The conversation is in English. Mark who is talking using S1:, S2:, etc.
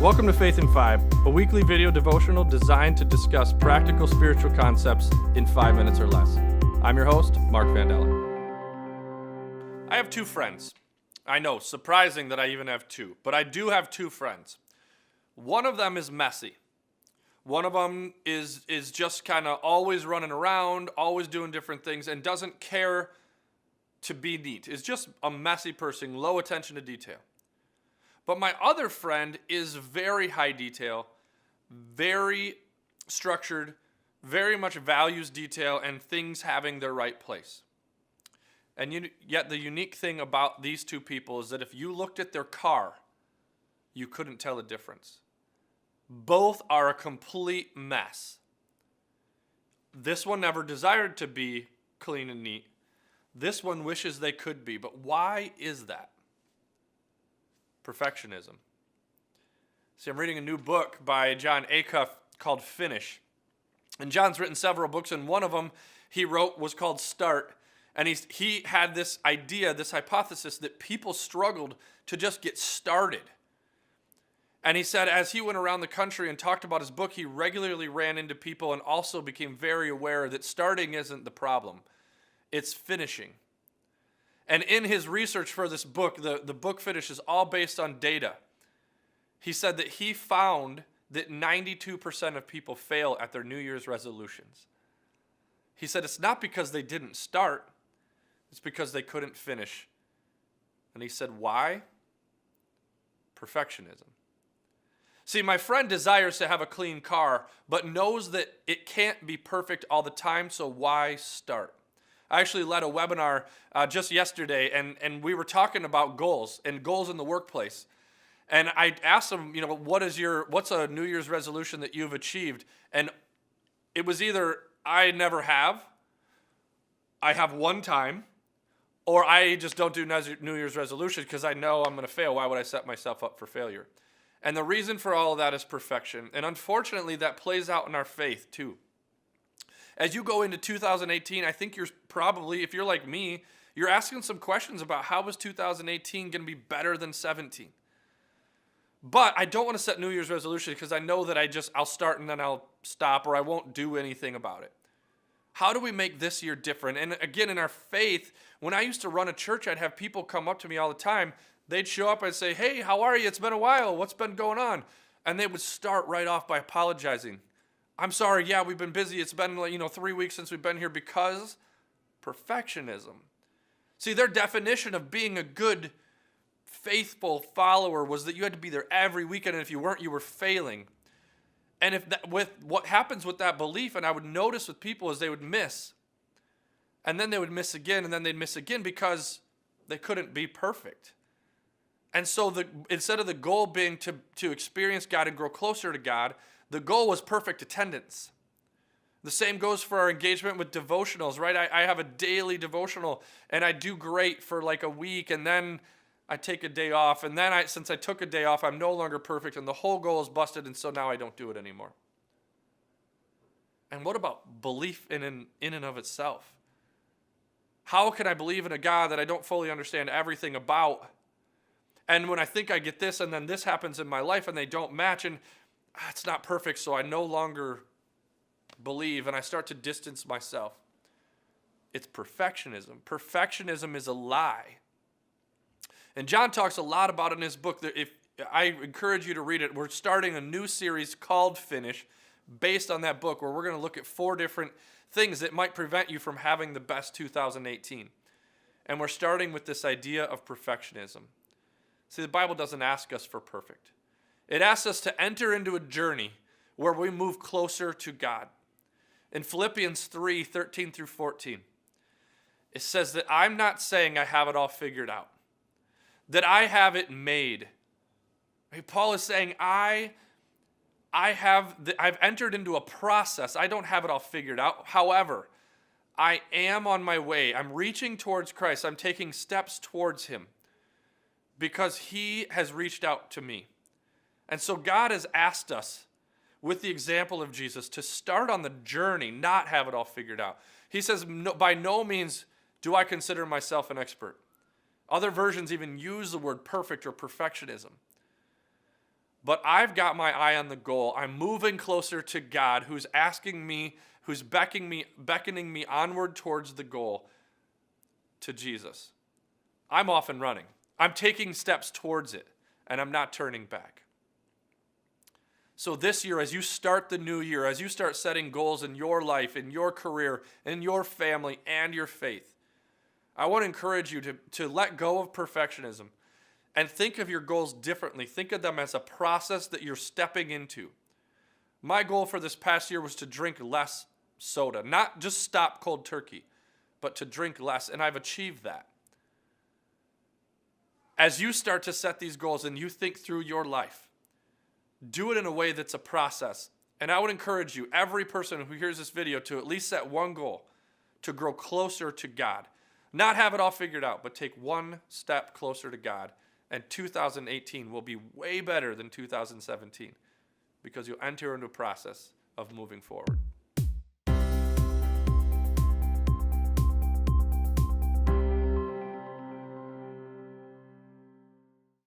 S1: Welcome to Faith in 5, a weekly video devotional designed to discuss practical spiritual concepts in 5 minutes or less. I'm your host, Mark Vandella. I have two friends. I know, surprising that I even have two, but I do have two friends. One of them is messy. One of them is just kind of always running around, always doing different things, and doesn't care to be neat. Is just a messy person, low attention to detail. But my other friend is very high detail, very structured, very much values detail and things having their right place. And yet the unique thing about these two people is that if you looked at their car, you couldn't tell the difference. Both are a complete mess. This one never desired to be clean and neat. This one wishes they could be. But why is that? Perfectionism. See, I'm reading a new book by John Acuff called Finish. And John's written several books, and one of them he wrote was called Start. And he had this idea, this hypothesis that people struggled to just get started. And he said as he went around the country and talked about his book, he regularly ran into people and also became very aware that starting isn't the problem. It's finishing. And in his research for this book, the book Finish is all based on data. He said that he found that 92% of people fail at their New Year's resolutions. He said it's not because they didn't start, it's because they couldn't finish. And he said, why? Perfectionism. See, my friend desires to have a clean car, but knows that it can't be perfect all the time, so why start? I actually led a webinar just yesterday, and we were talking about goals and goals in the workplace. And I asked them, what's a New Year's resolution that you've achieved? And it was either I never have, I have one time, or I just don't do New Year's resolutions because I know I'm going to fail. Why would I set myself up for failure? And the reason for all of that is perfection. And unfortunately, that plays out in our faith too. As you go into 2018, I think you're probably, if you're like me, you're asking some questions about how is 2018 going to be better than 17. But I don't want to set New Year's resolutions because I know that I'll start and then I'll stop or I won't do anything about it. How do we make this year different? And again, in our faith, when I used to run a church, I'd have people come up to me all the time. They'd show up and say, hey, how are you? It's been a while. What's been going on? And they would start right off by apologizing. I'm sorry, yeah, we've been busy. It's been 3 weeks since we've been here because perfectionism. See, their definition of being a good, faithful follower was that you had to be there every weekend, and if you weren't, you were failing. And with what happens with that belief, and I would notice with people is they would miss, and then they would miss again, and then they'd miss again because they couldn't be perfect. And so instead of the goal being to experience God and grow closer to God, the goal was perfect attendance. The same goes for our engagement with devotionals, right? I have a daily devotional, and I do great for like a week, and then I take a day off, and then since I took a day off, I'm no longer perfect, and the whole goal is busted, and so now I don't do it anymore. And what about belief in and of itself? How can I believe in a God that I don't fully understand everything about? And when I think I get this, and then this happens in my life, and they don't match, and it's not perfect, so I no longer believe, and I start to distance myself. It's perfectionism. Perfectionism is a lie. And John talks a lot about it in his book. If I encourage you to read it. We're starting a new series called Finish, based on that book, where we're going to look at 4 different things that might prevent you from having the best 2018. And we're starting with this idea of perfectionism. See, the Bible doesn't ask us for perfect. It asks us to enter into a journey where we move closer to God. In Philippians 3:13 through 14, it says that I'm not saying I have it all figured out, that I have it made. Paul is saying I've entered into a process. I don't have it all figured out. However, I am on my way. I'm reaching towards Christ. I'm taking steps towards him because he has reached out to me. And so God has asked us, with the example of Jesus, to start on the journey, not have it all figured out. He says, by no means do I consider myself an expert. Other versions even use the word perfect or perfectionism. but I've got my eye on the goal. I'm moving closer to God, who's asking me, who's beckoning me onward towards the goal, to Jesus. I'm off and running. I'm taking steps towards it, and I'm not turning back. So this year, as you start the new year, as you start setting goals in your life, in your career, in your family, and your faith, I want to encourage you to let go of perfectionism and think of your goals differently. Think of them as a process that you're stepping into. My goal for this past year was to drink less soda, not just stop cold turkey, but to drink less, and I've achieved that. As you start to set these goals and you think through your life, do it in a way that's a process. And I would encourage you, every person who hears this video, to at least set one goal, to grow closer to God. Not have it all figured out, but take one step closer to God. And 2018 will be way better than 2017 because you'll enter into a process of moving forward.